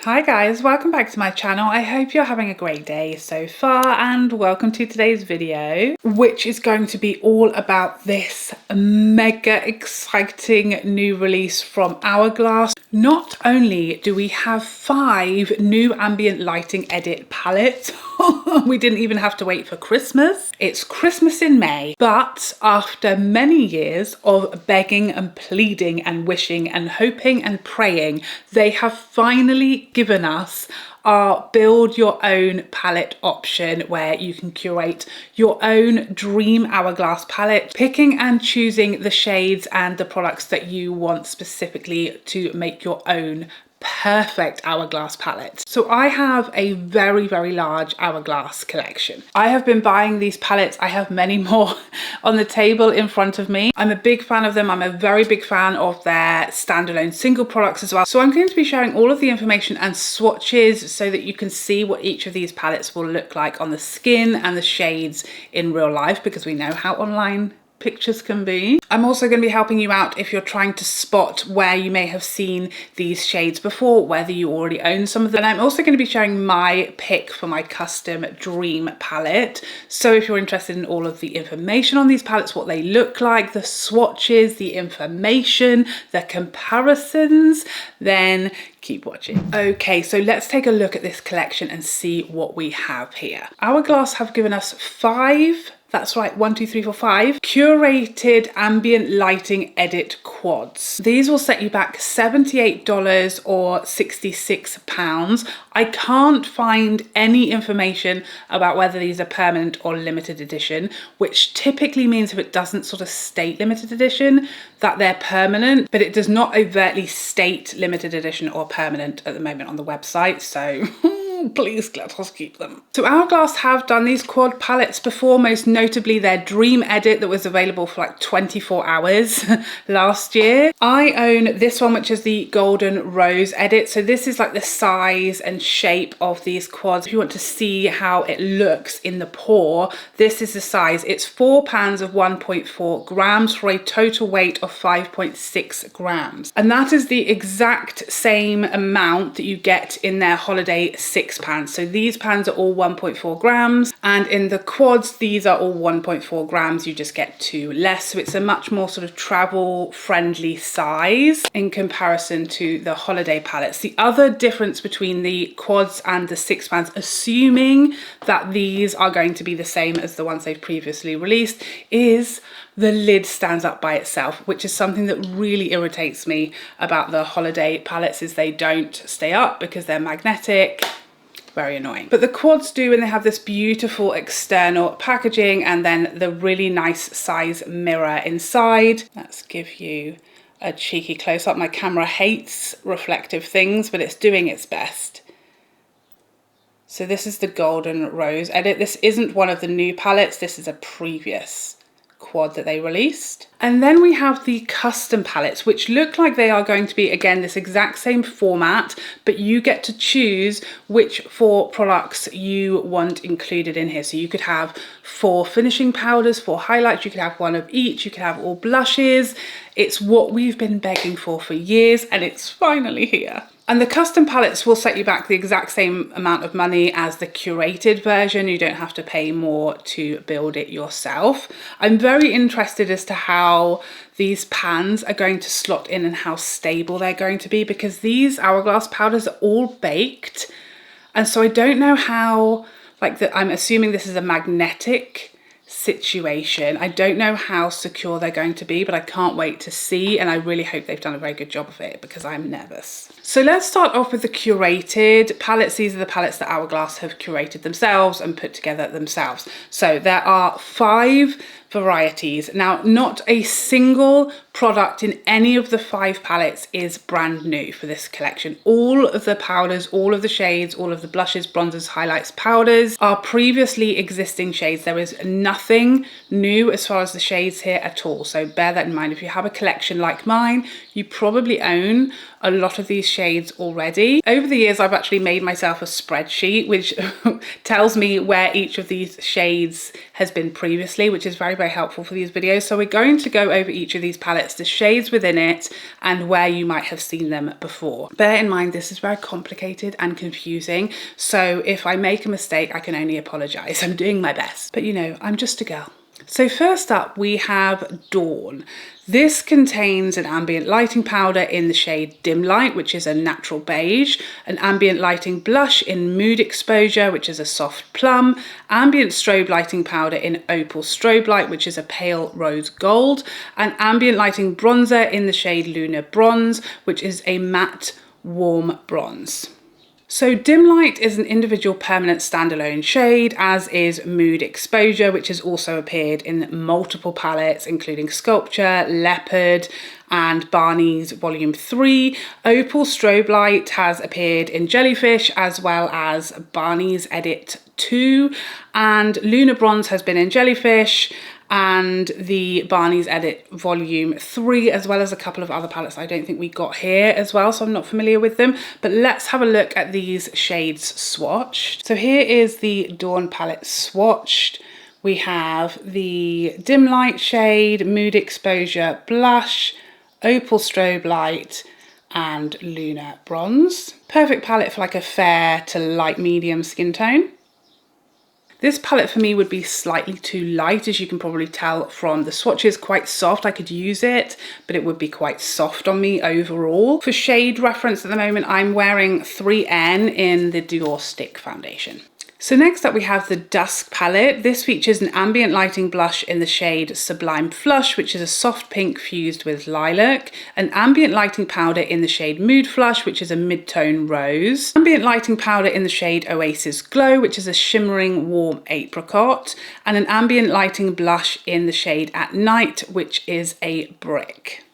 Hi guys, welcome back to my channel. I hope you're having a great day so far and welcome to today's video, which is going to be all about this mega exciting new release from Hourglass. Not only do we have 5 new ambient lighting edit palettes, we didn't even have to wait for Christmas. It's Christmas in May, but after many years of begging and pleading and wishing and hoping and praying, they have finally given us our build your own palette option, where you can curate your own dream Hourglass palette, picking and choosing the shades and the products that you want specifically to make your own perfect Hourglass palette. So I have a very large Hourglass collection. I have been buying these palettes. I have many more on the table in front of me. I'm a big fan of them. I'm a very big fan of their standalone single products as well. So I'm going to be sharing all of the information and swatches so that you can see what each of these palettes will look like on the skin and the shades in real life, because we know how online pictures can be. I'm also going to be helping you out if you're trying to spot where you may have seen these shades before, whether you already own some of them. And I'm also going to be sharing my pick for my custom dream palette. So if you're interested in all of the information on these palettes, what they look like, the swatches, the information, the comparisons, then keep watching. Okay, so let's take a look at this collection and see what we have here. Hourglass have given us 5, that's right, 1, 2, 3, 4, 5 curated ambient lighting edit quads. These will set you back $78 or £66. I can't find any information about whether these are permanent or limited edition, which typically means if it doesn't sort of state limited edition, that they're permanent, but it does not overtly state limited edition or permanent at the moment on the website, so please let us keep them. So Hourglass have done these quad palettes before, most notably their Dream Edit that was available for like 24 hours last year. I own this one, which is the Golden Rose Edit. So this is like the size and shape of these quads. If you want to see how it looks in the pour, this is the size. It's 4 pans of 1.4 grams for a total weight of 5.6 grams. And that is the exact same amount that you get in their Holiday 6 pans. So these pans are all 1.4 grams, and in the quads these are all 1.4 grams. You just get 2 less, so it's a much more sort of travel friendly size in comparison to the holiday palettes. The other difference between the quads and the 6 pans, assuming that these are going to be the same as the ones they've previously released, is the lid stands up by itself, which is something that really irritates me about the holiday palettes, is they don't stay up because they're magnetic. Very annoying. But the quads do, and they have this beautiful external packaging and then the really nice size mirror inside. Let's give you a cheeky close-up. My camera hates reflective things, but it's doing its best. So this is the Golden Rose Edit. This isn't one of the new palettes. This is a previous quad that they released. And then we have the custom palettes, which look like they are going to be, again, this exact same format, but you get to choose which 4 products you want included in here. So you could have 4 finishing powders, 4 highlights, you could have 1 of each, you could have all blushes. It's what we've been begging for years, and it's finally here. And the custom palettes will set you back the exact same amount of money as the curated version. You don't have to pay more to build it yourself. I'm very interested as to how these pans are going to slot in and how stable they're going to be, because these Hourglass powders are all baked. And so I don't know how, I'm assuming this is a magnetic situation. I don't know how secure they're going to be, but I can't wait to see, and I really hope they've done a very good job of it because I'm nervous. So let's start off with the curated palettes. These are the palettes that Hourglass have curated themselves and put together themselves. So there are 5 varieties. Now, not a single product in any of the 5 palettes is brand new for this collection. All of the powders, all of the shades, all of the blushes, bronzers, highlights, powders are previously existing shades. There is nothing new as far as the shades here at all. So bear that in mind. If you have a collection like mine, you probably own a lot of these shades already. Over the years, I've actually made myself a spreadsheet which tells me where each of these shades has been previously, which is very, very helpful for these videos. So we're going to go over each of these palettes, the shades within it, and where you might have seen them before. Bear in mind, this is very complicated and confusing. So if I make a mistake, I can only apologize. I'm doing my best, but you know, I'm just a girl. So first up, we have Dawn. This contains an ambient lighting powder in the shade Dim Light, which is a natural beige, an ambient lighting blush in Mood Exposure, which is a soft plum, ambient strobe lighting powder in Opal Strobe Light, which is a pale rose gold, and ambient lighting bronzer in the shade Lunar Bronze, which is a matte warm bronze. So Dim Light is an individual permanent standalone shade, as is Mood Exposure, which has also appeared in multiple palettes, including Sculpture, Leopard, and Barney's Volume 3. Opal Strobe Light has appeared in Jellyfish, as well as Barney's Edit 2, and Lunar Bronze has been in Jellyfish, and the Barney's Edit Volume 3, as well as a couple of other palettes I don't think we got here as well, so I'm not familiar with them. But let's have a look at these shades swatched. So here is the Dawn palette swatched. We have the Dim Light shade, Mood Exposure blush, Opal Strobe Light, and Lunar Bronze. Perfect palette for like a fair to light medium skin tone. This palette for me would be slightly too light, as you can probably tell from the swatches, quite soft. I could use it, but it would be quite soft on me overall. For shade reference at the moment, I'm wearing 3N in the Dior Stick Foundation. So next up we have the Dusk palette. This features an ambient lighting blush in the shade Sublime Flush, which is a soft pink fused with lilac, an ambient lighting powder in the shade Mood Flush, which is a mid-tone rose, ambient lighting powder in the shade Oasis Glow, which is a shimmering warm apricot, and an ambient lighting blush in the shade At Night, which is a brick.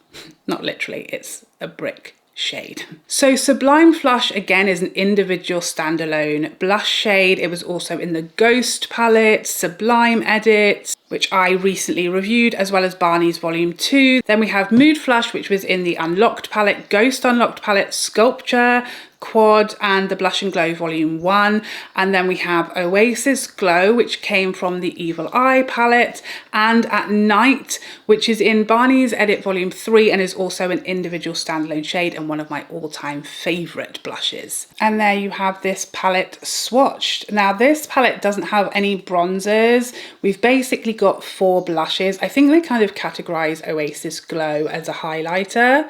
Not literally, it's a brick shade. So Sublime Flush again is an individual standalone blush shade. It was also in the Ghost palette, Sublime Edit, which I recently reviewed, as well as Barney's Volume 2. Then we have Mood Flush, which was in the Unlocked palette, Ghost Unlocked palette, Sculpture, Quad, and the Blush and Glow Volume 1. And then we have Oasis Glow, which came from the Evil Eye palette, and At Night, which is in Barney's Edit Volume 3 and is also an individual standalone shade and one of my all-time favourite blushes. And there you have this palette swatched. Now this palette doesn't have any bronzers. We've basically got 4 blushes. I think they kind of categorise Oasis Glow as a highlighter,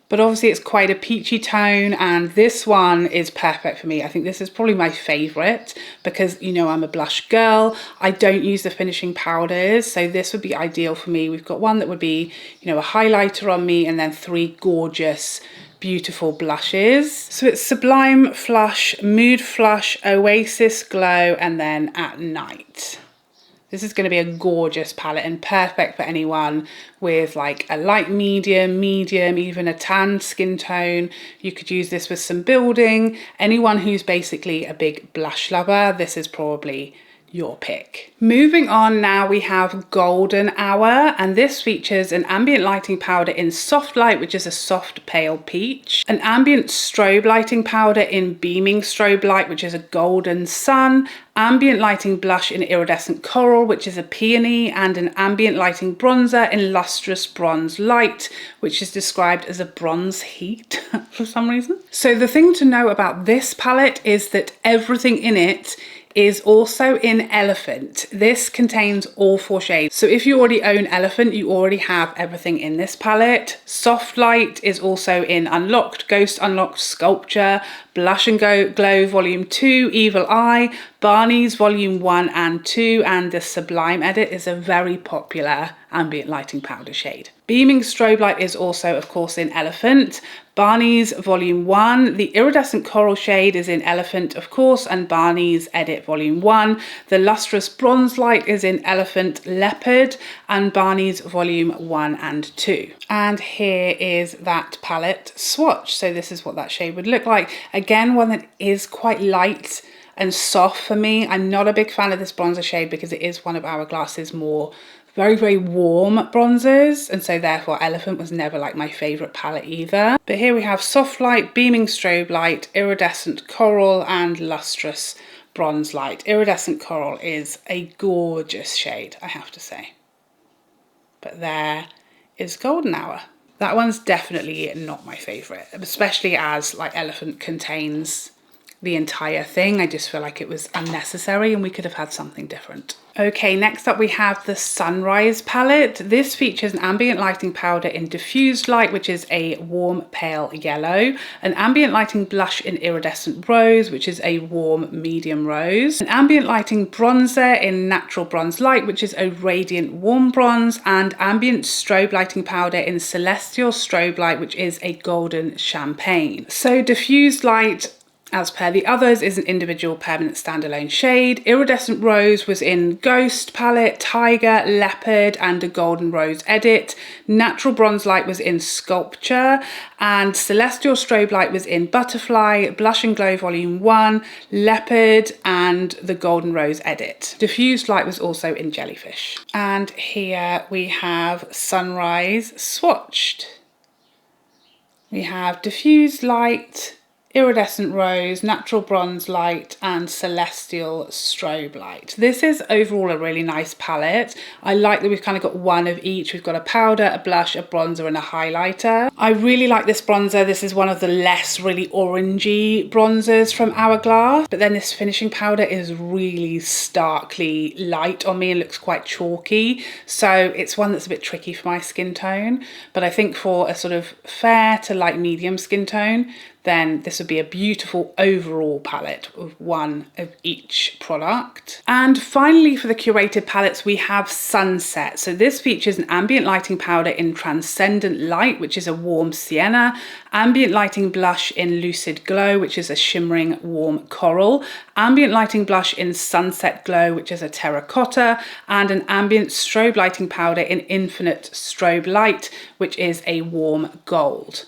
but obviously it's quite a peachy tone, and this one is perfect for me. I think this is probably my favourite because, you know, I'm a blush girl. I don't use the finishing powders, so this would be ideal for me. We've got one that would be, you know, a highlighter on me, and then 3 gorgeous, beautiful blushes. So it's Sublime Flush, Mood Flush, Oasis Glow, and then At Night. This is going to be a gorgeous palette and perfect for anyone with like a light medium, even a tan skin tone. You could use this with some building. Anyone who's basically a big blush lover, this is probably your pick. Moving on now, we have Golden Hour, and this features an ambient lighting powder in Soft Light, which is a soft pale peach, an ambient strobe lighting powder in Beaming Strobe Light, which is a golden sun, ambient lighting blush in Iridescent Coral, which is a peony, and an ambient lighting bronzer in Lustrous Bronze Light, which is described as a bronze heat for some reason. So the thing to know about this palette is that everything in it is also in Elephant. This contains all 4 shades. So if you already own Elephant, you already have everything in this palette. Soft Light is also in Unlocked, Ghost Unlocked, Sculpture, Blush and Glow Volume 2, Evil Eye, Barney's Volume 1 and 2, and the Sublime Edit is a very popular ambient lighting powder shade. Beaming Strobe Light is also, of course, in Elephant. Barney's Volume 1, the Iridescent Coral shade is in Elephant, of course, and Barney's Edit Volume 1. The Lustrous Bronze Light is in Elephant, Leopard, and Barney's Volume 1 and 2. And here is that palette swatch. So this is what that shade would look like. Again, one that is quite light and soft for me. I'm not a big fan of this bronzer shade because it is one of Hourglass's more very, very warm bronzers, and so therefore Elephant was never like my favourite palette either. But here we have Soft Light, Beaming Strobe Light, Iridescent Coral and Lustrous Bronze Light. Iridescent Coral is a gorgeous shade, I have to say. But there is Golden Hour. That one's definitely not my favourite, especially as like Elephant contains the entire thing. I just feel like it was unnecessary and we could have had something different. Okay, next up we have the Sunrise palette. This features an ambient lighting powder in diffused light, which is a warm pale yellow, an ambient lighting blush in iridescent rose, which is a warm medium rose, an ambient lighting bronzer in natural bronze light, which is a radiant warm bronze, and ambient strobe lighting powder in celestial strobe light, which is a golden champagne. So diffused light, as per the others, is an individual permanent standalone shade. Iridescent Rose was in Ghost palette, Tiger, Leopard and a Golden Rose edit. Natural Bronze Light was in Sculpture, and Celestial Strobe Light was in Butterfly, Blush and Glow Volume 1, Leopard and the Golden Rose edit. Diffused Light was also in Jellyfish. And here we have Sunrise swatched. We have Diffused Light, Iridescent Rose, Natural Bronze Light and Celestial Strobe Light. This is overall a really nice palette. I like that we've kind of got one of each. We've got a powder, a blush, a bronzer and a highlighter. I really like this bronzer. This is one of the less really orangey bronzers from Hourglass, but then this finishing powder is really starkly light on me and looks quite chalky. So it's one that's a bit tricky for my skin tone, but I think for a sort of fair to light medium skin tone, then this would be a beautiful overall palette of one of each product. And finally for the curated palettes we have Sunset. So this features an ambient lighting powder in Transcendent Light, which is a warm sienna, ambient lighting blush in Lucid Glow, which is a shimmering warm coral, ambient lighting blush in Sunset Glow, which is a terracotta, and an ambient strobe lighting powder in Infinite Strobe Light, which is a warm gold.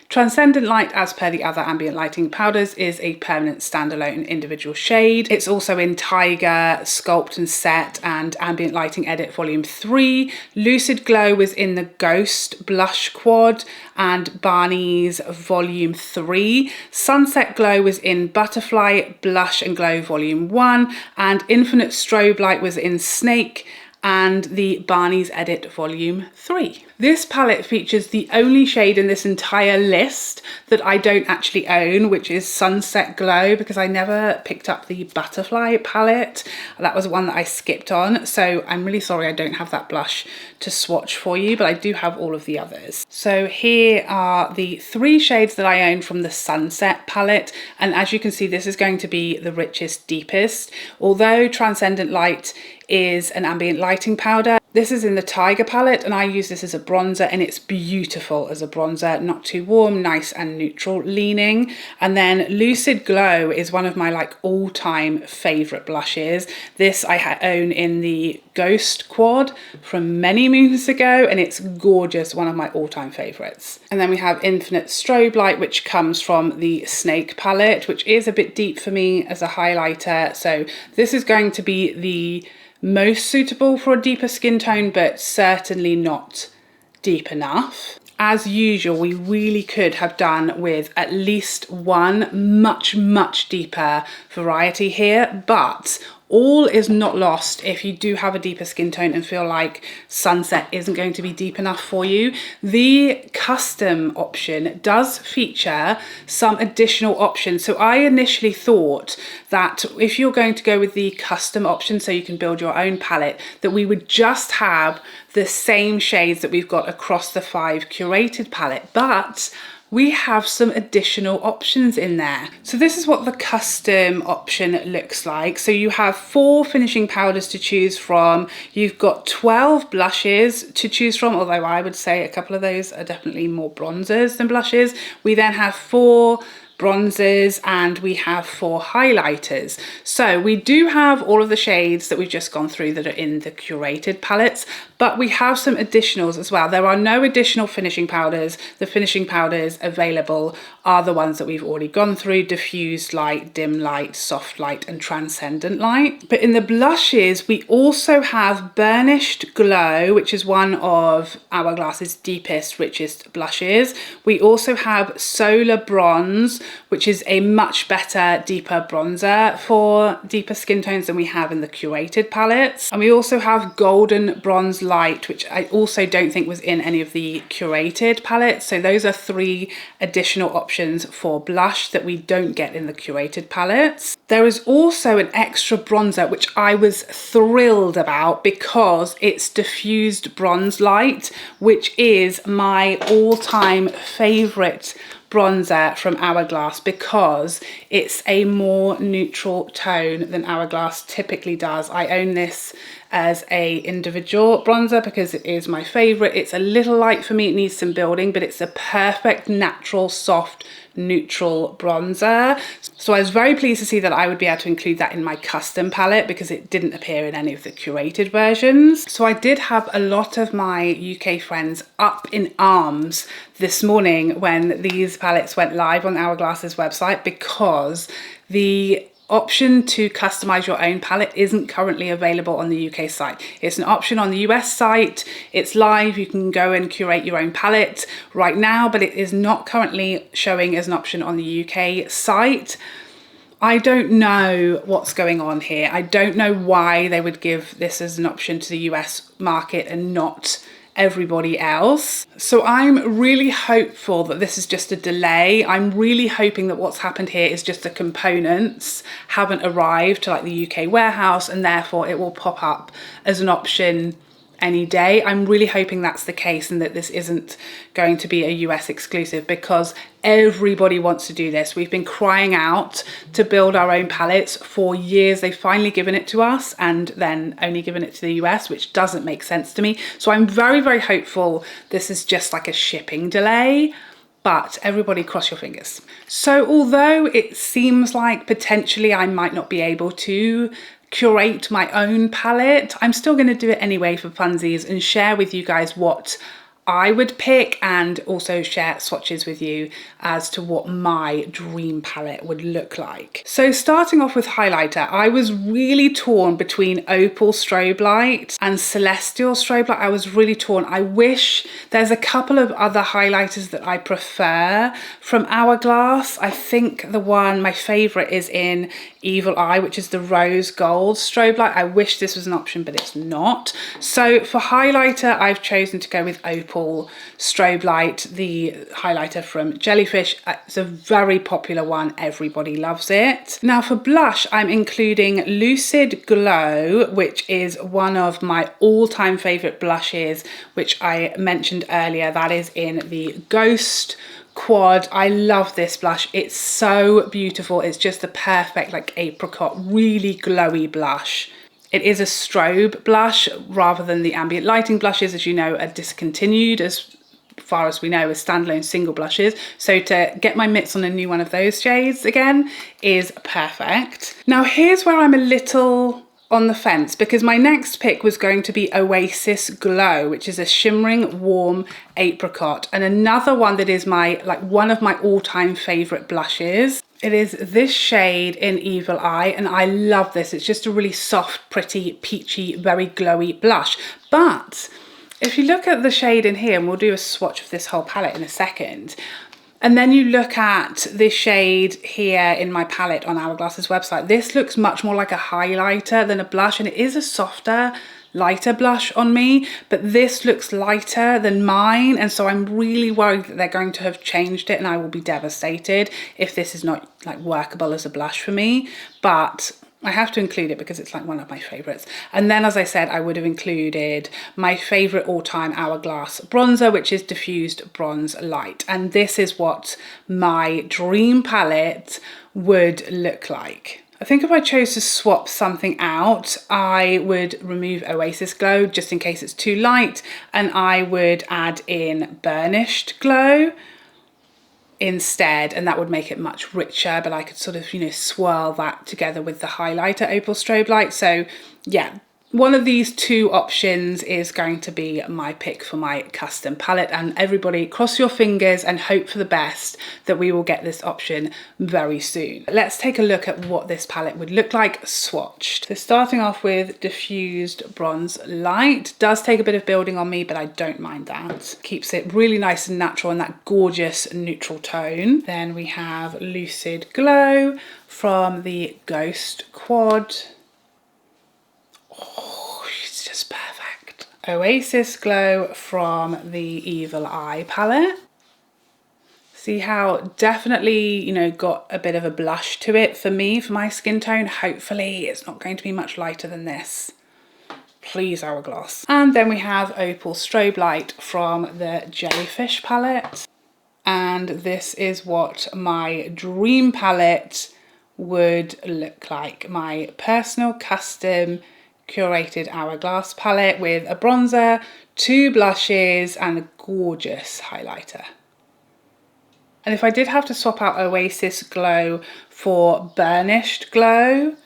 Transcendent Light, as per the other ambient lighting powders, is a permanent standalone individual shade. It's also in Tiger, Sculpt and Set and Ambient Lighting Edit Volume 3. Lucid Glow was in the Ghost Blush Quad and Barney's Volume 3. Sunset Glow was in Butterfly, Blush and Glow Volume 1. And Infinite Strobe Light was in Snake and the Barney's Edit Volume 3. This palette features the only shade in this entire list that I don't actually own, which is Sunset Glow, because I never picked up the Butterfly palette. That was one that I skipped on, so I'm really sorry I don't have that blush to swatch for you, but I do have all of the others. So here are the 3 shades that I own from the Sunset palette, and as you can see, this is going to be the richest, deepest. Although Transcendent Light is an ambient lighting powder, this is in the Tiger palette and I use this as a bronzer, and it's beautiful as a bronzer, not too warm, nice and neutral leaning. And then Lucid Glow is one of my like all-time favorite blushes. This I own in the Ghost Quad from many moons ago, and it's gorgeous, one of my all-time favorites. And then we have Infinite Strobe Light, which comes from the Snake palette, which is a bit deep for me as a highlighter. So this is going to be the most suitable for a deeper skin tone, but certainly not deep enough. As usual, we really could have done with at least one much deeper variety here, but all is not lost if you do have a deeper skin tone and feel like Sunset isn't going to be deep enough for you. The custom option does feature some additional options. So I initially thought that if you're going to go with the custom option so you can build your own palette, that we would just have the same shades that we've got across the 5 curated palette, but we have some additional options in there. So this is what the custom option looks like. So you have 4 finishing powders to choose from. You've got 12 blushes to choose from, although I would say a couple of those are definitely more bronzers than blushes. We then have 4 bronzers, and we have 4 highlighters. So we do have all of the shades that we've just gone through that are in the curated palettes, but we have some additionals as well. There are no additional finishing powders. The finishing powders available are the ones that we've already gone through: diffused light, dim light, soft light, and transcendent light. But in the blushes, we also have Burnished Glow, which is one of Hourglass's deepest, richest blushes. We also have Solar Bronze, which is a much better, deeper bronzer for deeper skin tones than we have in the curated palettes. And we also have Golden Bronze Light, which I also don't think was in any of the curated palettes. So those are 3 additional options for blush that we don't get in the curated palettes. There is also an extra bronzer, which I was thrilled about because it's Diffused Bronze Light, which is my all-time favorite bronzer from Hourglass because it's a more neutral tone than Hourglass typically does. I own this as a individual bronzer because it is my favorite. It's a little light for me, it needs some building, but it's a perfect natural soft neutral bronzer. So I was very pleased to see that I would be able to include that in my custom palette because it didn't appear in any of the curated versions. So I did have a lot of my UK friends up in arms this morning when these palettes went live on Hourglass's website because the option to customize your own palette isn't currently available on the UK site. It's an option on the US site. It's live. You can go and curate your own palette right now, but it is not currently showing as an option on the UK site. I don't know what's going on here. I don't know why they would give this as an option to the US market and not everybody else. So I'm really hopeful that this is just a delay. I'm really hoping that what's happened here is just the components haven't arrived to like the UK warehouse and therefore it will pop up as an option any day. I'm really hoping that's the case and that this isn't going to be a US exclusive because everybody wants to do this. We've been crying out to build our own palettes for years. They've finally given it to us and then only given it to the US, which doesn't make sense to me. So I'm very, very hopeful this is just like a shipping delay, but everybody cross your fingers. So although it seems like potentially I might not be able to curate my own palette, I'm still going to do it anyway for funsies and share with you guys what I would pick and also share swatches with you as to what my dream palette would look like. So starting off with highlighter, I was really torn between Opal Strobe Light and Celestial Strobe Light. I was really torn. I wish there's a couple of other highlighters that I prefer from Hourglass. I think my favorite is in Evil Eye, which is the Rose Gold Strobe Light. I wish this was an option, but it's not. So for highlighter, I've chosen to go with Opal Strobe Light, the highlighter from Jellyfish. It's a very popular one. Everybody loves it. Now for blush, I'm including Lucid Glow, which is one of my all-time favorite blushes, which I mentioned earlier. That is in the Ghost Quad. I love this blush. It's so beautiful. It's just the perfect like apricot, really glowy blush. It is a strobe blush rather than the ambient lighting blushes, as you know, are discontinued as far as we know as standalone single blushes. So to get my mitts on a new one of those shades again is perfect. Now here's where I'm a little on the fence because my next pick was going to be Oasis Glow, which is a shimmering warm apricot, and another one that is one of my all-time favorite blushes. It is this shade in Evil Eye, and I love this. It's just a really soft, pretty, peachy, very glowy blush. But if you look at the shade in here, and we'll do a swatch of this whole palette in a second, and then you look at this shade here in my palette on Hourglass's website, this looks much more like a highlighter than a blush, and it is a softer, lighter blush on me, but this looks lighter than mine, and so I'm really worried that they're going to have changed it and I will be devastated if this is not like workable as a blush for me. But I have to include it because it's like one of my favorites. And then, as I said, I would have included my favorite all-time Hourglass bronzer, which is Diffused Bronze Light. And this is what my dream palette would look like. I think if I chose to swap something out, I would remove Oasis Glow just in case it's too light, and I would add in Burnished Glow instead, and that would make it much richer, but I could sort of, you know, swirl that together with the highlighter Opal Strobe Light. So yeah, one of these two options is going to be my pick for my custom palette, and everybody cross your fingers and hope for the best that we will get this option very soon. Let's take a look at what this palette would look like swatched. So starting off with Diffused Bronze Light. Does take a bit of building on me, but I don't mind that. Keeps it really nice and natural in that gorgeous neutral tone. Then we have Lucid Glow from the Ghost Quad. Oh, she's just perfect. Oasis Glow from the Evil Eye palette. See how definitely, you know, got a bit of a blush to it for me, for my skin tone. Hopefully it's not going to be much lighter than this. Please, Hourglass. And then we have Opal Strobe Light from the Jellyfish palette. And this is what my dream palette would look like. My personal custom curated Hourglass palette with a bronzer, 2 blushes and a gorgeous highlighter. And if I did have to swap out Oasis Glow for Burnished Glow,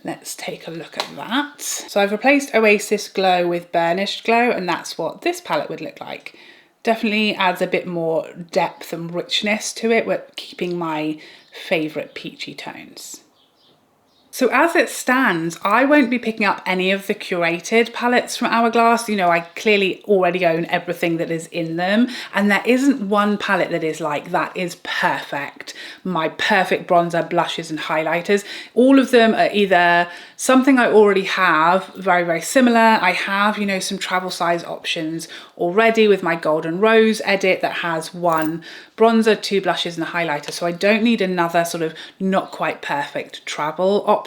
let's take a look at that. So I've replaced Oasis Glow with Burnished Glow, and that's what this palette would look like. Definitely adds a bit more depth and richness to it, with keeping my favourite peachy tones. So as it stands, I won't be picking up any of the curated palettes from Hourglass. You know, I clearly already own everything that is in them, and there isn't one palette that is like, that is perfect. My perfect bronzer, blushes and highlighters. All of them are either something I already have, very, very similar. I have, you know, some travel size options already with my Golden Rose edit that has 1 bronzer, 2 blushes and a highlighter. So I don't need another sort of not quite perfect travel option.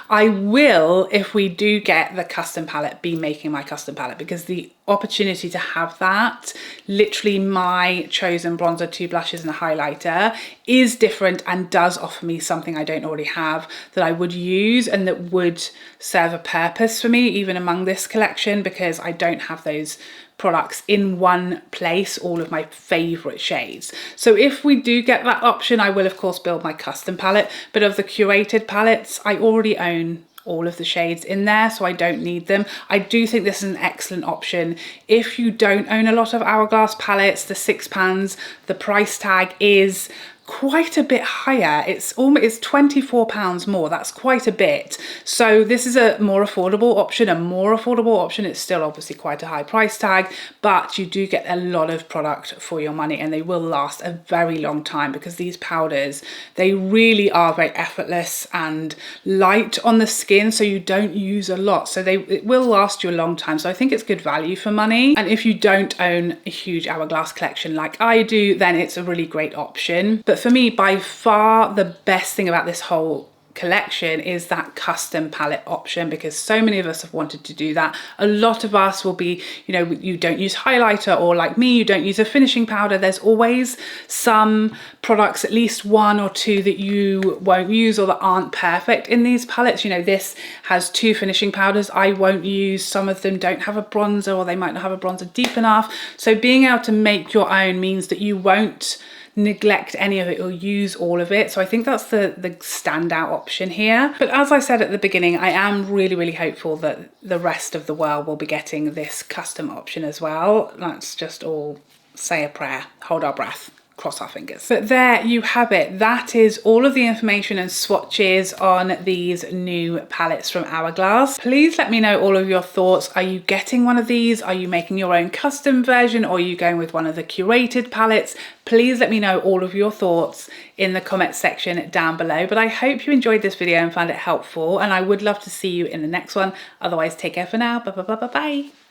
I will, if we do get the custom palette, be making my custom palette, because the opportunity to have that, literally my chosen bronzer, 2 blushes and a highlighter, is different and does offer me something I don't already have that I would use and that would serve a purpose for me even among this collection, because I don't have those products in one place, all of my favorite shades. So if we do get that option, I will of course build my custom palette, but of the curated palettes, I already own all of the shades in there, so I don't need them. I do think this is an excellent option if you don't own a lot of Hourglass palettes. The £6, the price tag is quite a bit higher. It's £24 more. That's quite a bit. So this is a more affordable option. It's still obviously quite a high price tag, but you do get a lot of product for your money, and they will last a very long time, because these powders, they really are very effortless and light on the skin, so you don't use a lot, so it will last you a long time. So I think it's good value for money, and if you don't own a huge Hourglass collection like I do, then it's a really great option. But for me, by far the best thing about this whole collection is that custom palette option, because so many of us have wanted to do that. A lot of us will be, you know, you don't use highlighter, or like me, you don't use a finishing powder. There's always some products, at least 1 or 2, that you won't use or that aren't perfect in these palettes. You know, this has 2 finishing powders I won't use. Some of them don't have a bronzer, or they might not have a bronzer deep enough. So being able to make your own means that you won't neglect any of it or use all of it. So I think that's the standout option here. But as I said at the beginning, I am really, really hopeful that the rest of the world will be getting this custom option as well. Let's just all say a prayer, hold our breath, cross our fingers. But there you have it. That is all of the information and swatches on these new palettes from Hourglass. Please let me know all of your thoughts. Are you getting one of these? Are you making your own custom version, or are you going with one of the curated palettes? Please let me know all of your thoughts in the comment section down below. But I hope you enjoyed this video and found it helpful, and I would love to see you in the next one. Otherwise, take care for now. Bye bye bye bye bye.